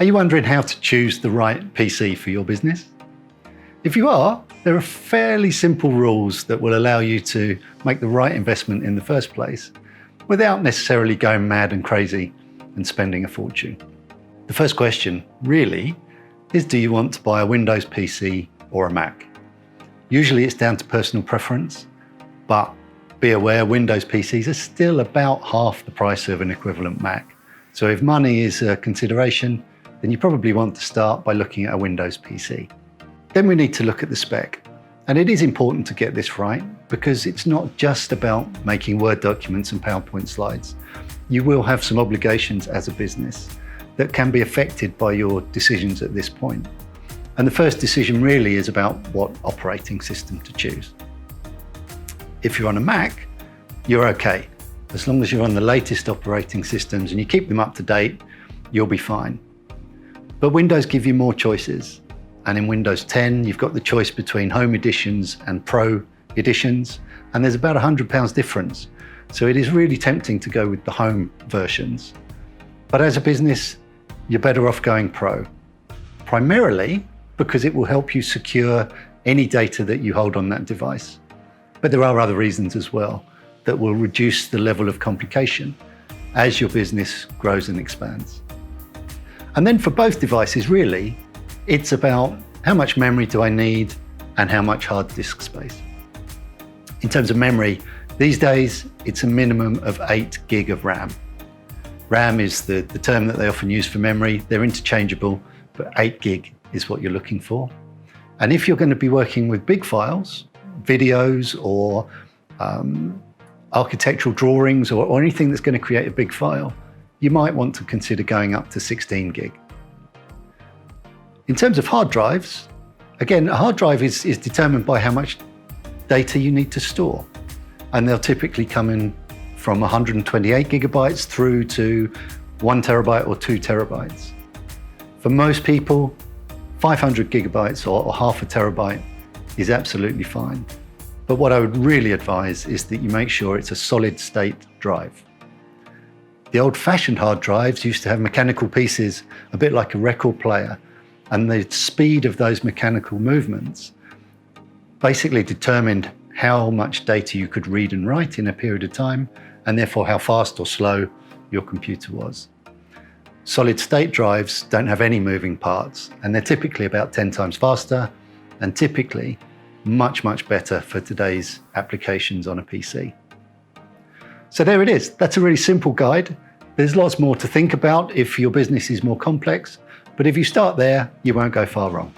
Are you wondering how to choose the right PC for your business? If you are, there are fairly simple rules that will allow you to make the right investment in the first place without necessarily going mad and crazy and spending a fortune. The first question really is, do you want to buy a Windows PC or a Mac? Usually it's down to personal preference, but be aware Windows PCs are still about half the price of an equivalent Mac. So if money is a consideration, then you probably want to start by looking at a Windows PC. Then we need to look at the spec. And it is important to get this right because it's not just about making Word documents and PowerPoint slides. You will have some obligations as a business that can be affected by your decisions at this point. And the first decision really is about what operating system to choose. If you're on a Mac, you're okay. As long as you're on the latest operating systems and you keep them up to date, you'll be fine. But Windows give you more choices. And in Windows 10, you've got the choice between Home editions and Pro editions, and there's about £100 difference. So it is really tempting to go with the Home versions. But as a business, you're better off going Pro, primarily because it will help you secure any data that you hold on that device. But there are other reasons as well that will reduce the level of complication as your business grows and expands. And then for both devices, really, it's about how much memory do I need and how much hard disk space. In terms of memory, these days, it's a minimum of 8 gig of RAM. RAM is the term that they often use for memory. They're interchangeable, but 8 gig is what you're looking for. And if you're going to be working with big files, videos or architectural drawings or anything that's going to create a big file, you might want to consider going up to 16 gig. In terms of hard drives, again, a hard drive is determined by how much data you need to store. And they'll typically come in from 128 gigabytes through to 1 terabyte or 2 terabytes. For most people, 500 gigabytes or half a terabyte is absolutely fine. But what I would really advise is that you make sure it's a solid state drive. The old-fashioned hard drives used to have mechanical pieces, a bit like a record player, and the speed of those mechanical movements basically determined how much data you could read and write in a period of time, and therefore how fast or slow your computer was. Solid state drives don't have any moving parts, and they're typically about 10 times faster and typically much, much better for today's applications on a PC. So there it is. That's a really simple guide. There's lots more to think about if your business is more complex, but if you start there, you won't go far wrong.